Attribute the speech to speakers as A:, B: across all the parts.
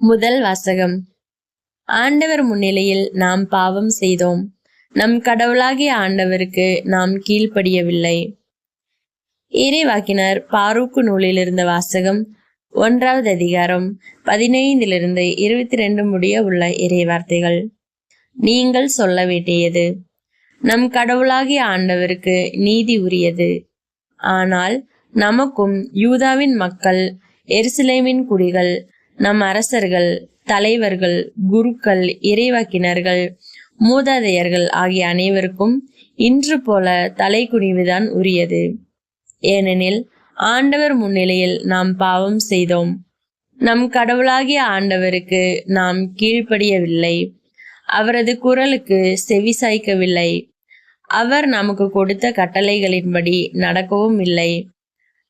A: முதல் வாசகம். ஆண்டவர் முன்னிலையில் நாம் பாவம் செய்தோம். நம் கடவுளாகிய ஆண்டவருக்கு நாம் கீழ்ப்படியவில்லை. இறைவாக்கினர் பாரூக்கு நூலிலிருந்த வாசகம். 1வது அதிகாரம் 15 22 முடிய உள்ள இறைவார்த்தைகள். நீங்கள் சொல்ல வேண்டியது: நம் கடவுளாகிய ஆண்டவருக்கு நீதி உரியது. ஆனால் நமக்கும் யூதாவின் மக்கள், எருசலேமின் குடிகள், நம் அரசர்கள், தலைவர்கள், குருக்கள், இறைவாக்கினர்கள், மூதாதையர்கள் ஆகிய அனைவருக்கும் இன்று போல தலை குனிவுதான் உரியது. ஏனெனில் ஆண்டவர் முன்னிலையில் நாம் பாவம் செய்தோம். நம் கடவுளாகிய ஆண்டவருக்கு நாம் கீழ்ப்படியவில்லை. அவரது குரலுக்கு செவி சாய்க்கவில்லை. அவர் நமக்கு கொடுத்த கட்டளைகளின்படி நடக்கவும் இல்லை.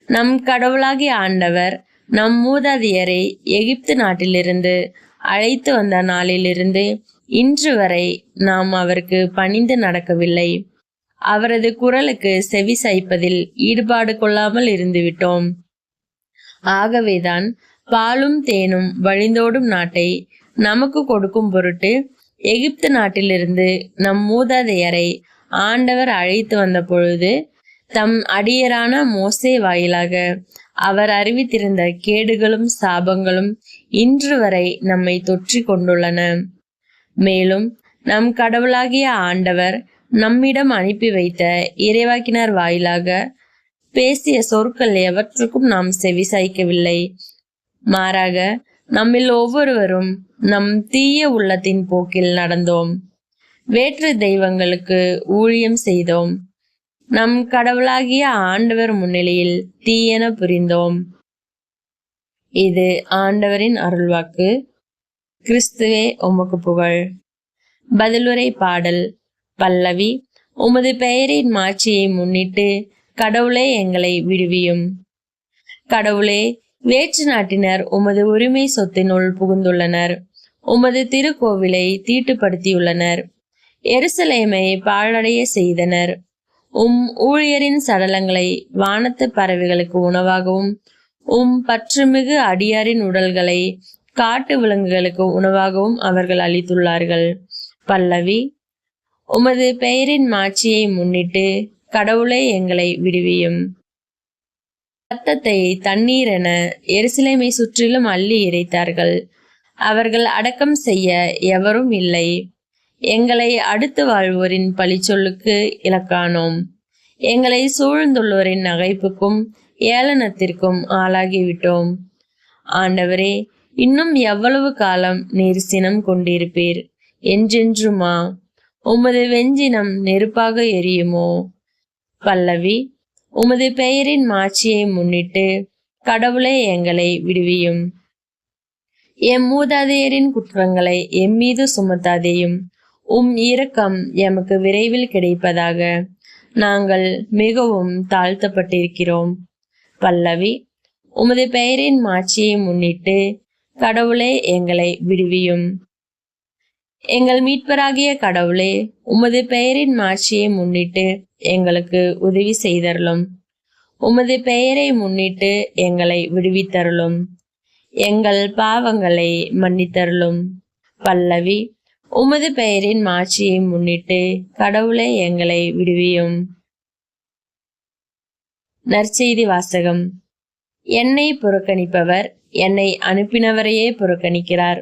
A: நம் கடவுளாகிய ஆண்டவர் நம் மூதாதையரை எகிப்து நாட்டிலிருந்து அழைத்து வந்த நாளிலிருந்து இன்று வரை நாம் அவருக்கு பணிந்து நடக்கவில்லை. அவரது குரலுக்கு செவி சாய்ப்பதில் ஈடுபாடு கொள்ளாமல் இருந்துவிட்டோம். ஆகவேதான் பாலும் தேனும் வழிந்தோடும் நாட்டை நமக்கு கொடுக்கும் பொருட்டு எகிப்து நாட்டிலிருந்து நம் மூதாதையரை ஆண்டவர் அழைத்து வந்த பொழுது தம் அடியரான மோசே வாயிலாக அவர் அறிவித்திருந்த கேடுகளும் சாபங்களும் இன்று வரை நம்மை தொற்றி கொண்டுள்ளன. மேலும் நம் கடவுளாகிய ஆண்டவர் நம்மிடம் அனுப்பி வைத்த இறைவாக்கினர் வாயிலாக பேசிய சொற்கள் எவற்றுக்கும் நாம் செவி சாய்க்கவில்லை. மாறாக நம்மில் ஒவ்வொருவரும் நம் தீய உள்ளத்தின் போக்கில் நடந்தோம். வேற்று தெய்வங்களுக்கு ஊழியம் செய்தோம். நம் கடவுளாகிய ஆண்டவர் முன்னிலையில் தீயென புரிந்தோம். இது ஆண்டவரின் அருள்வாக்கு. கிறிஸ்துவே உமக்கு புகழ். பதிலுரை பாடல். பல்லவி. உமது பெயரின் மாட்சியை முன்னிட்டு கடவுளே எங்களை விடுவியும். கடவுளே, வேற்று நாட்டினர் உமது உரிமை சொத்தினுள் புகுந்துள்ளனர். உமது திருக்கோவிலை தீட்டுப்படுத்தியுள்ளனர். எருசலேமை பாழடைய செய்தனர். ஊழியரின் சடலங்களை வானத்து பறவைகளுக்கு உணவாகவும் பற்றுமிகு அடியாரின் உடல்களை காட்டு விலங்குகளுக்கு உணவாகவும் அவர்கள் அளித்துள்ளார்கள். பல்லவி. உமது பெயரின் மாட்சியை முன்னிட்டு கடவுளே எங்களை விடுவியும். ரத்தத்தை தண்ணீர் என எருசலேமை சுற்றிலும் அள்ளி இறைத்தார்கள். அவர்கள் அடக்கம் செய்ய எவரும் இல்லை. எங்களை அடுத்து வாழ்வோரின் பழிச்சொல்லுக்கு இலக்கானோம். எங்களை சூழ்ந்துள்ளோரின் நகைப்புக்கும் ஏளனத்திற்கும் ஆளாகிவிட்டோம். ஆண்டவரே, இன்னும் எவ்வளவு காலம் நீர் சினம் கொண்டிருப்பீர்? என்றென்றுமா உமது வெஞ்சினம் நெருப்பாக எரியுமோ? பல்லவி. உமது பெயரின் மாட்சியை முன்னிட்டு கடவுளே எங்களை விடுவியும். எம் மூதாதையரின் குற்றங்களை எம்மீது சுமத்தாதேயும். இரக்கம் எமக்கு விரைவில் கிடைப்பதாக. நாங்கள் மிகவும் தாழ்த்தப்பட்டிருக்கிறோம். பல்லவி. உமது பெயரின் மாட்சியை முன்னிட்டு கடவுளே எங்களை விடுவியும். எங்கள் மீட்பராகிய கடவுளே, உமது பெயரின் மாட்சியை முன்னிட்டு எங்களுக்கு உதவி செய்தருளும். உமது பெயரை முன்னிட்டு எங்களை விடுவித்தருளும். எங்கள் பாவங்களை மன்னித்தருளும். பல்லவி. உமது பெயரின் மாட்சியை முன்னிட்டு கடவுளே எங்களை விடுவியும். நற்செய்தி வாசகம். என்னை புறக்கணிப்பவர் என்னை அனுப்பினவரையே புறக்கணிக்கிறார்.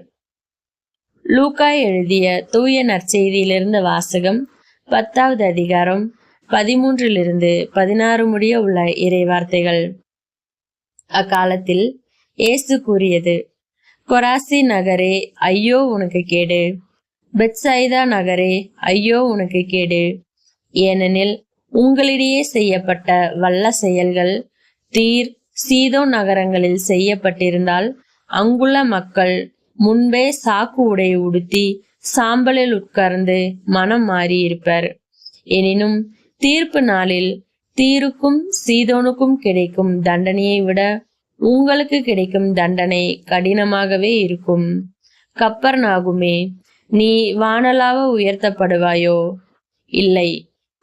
A: லூக்கா எழுதிய தூய நற்செய்தியிலிருந்து வாசகம். 10வது அதிகாரம் 13 16 முடிய உள்ள இறைவார்த்தைகள். அக்காலத்தில் இயேசு கூறியது: கொராசி நகரே, ஐயோ உனக்கு கேடு! பெத்சாயிதா நகரே, ஐயோ உனக்கு கேடு! ஏனெனில் உங்களிடையே செய்யப்பட்ட வல்ல செயல்கள் தீர், சீதோன் நகரங்களில் செய்யப்பட்டிருந்தால் அங்குள்ள மக்கள் முன்பே சாக்கு உடை உடுத்தி சாம்பலில் உட்கார்ந்து மனம் மாறியிருப்பர். எனினும் தீர்ப்பு நாளில் தீருக்கும் சீதோனுக்கும் கிடைக்கும் தண்டனையை விட உங்களுக்கு கிடைக்கும் தண்டனை கடினமாகவே இருக்கும். கப்பர்நாகுமே, நீ வானளாவ உயர்த்தப்படுவாயோ? இல்லை,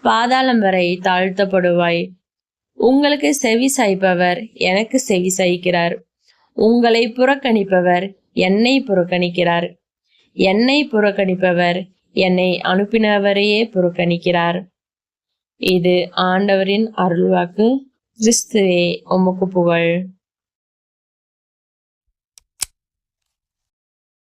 A: பாதாளம் வரை தாழ்த்தப்படுவாய். உங்களுக்கு செவி சாய்ப்பவர் எனக்கு செவி சாய்க்கிறார். உங்களை புறக்கணிப்பவர் என்னை புறக்கணிக்கிறார். என்னை புறக்கணிப்பவர் என்னை அனுப்பினவரையே புறக்கணிக்கிறார். இது ஆண்டவரின் அருள்வாக்கு. கிறிஸ்துவே உமக்கு புகழ்.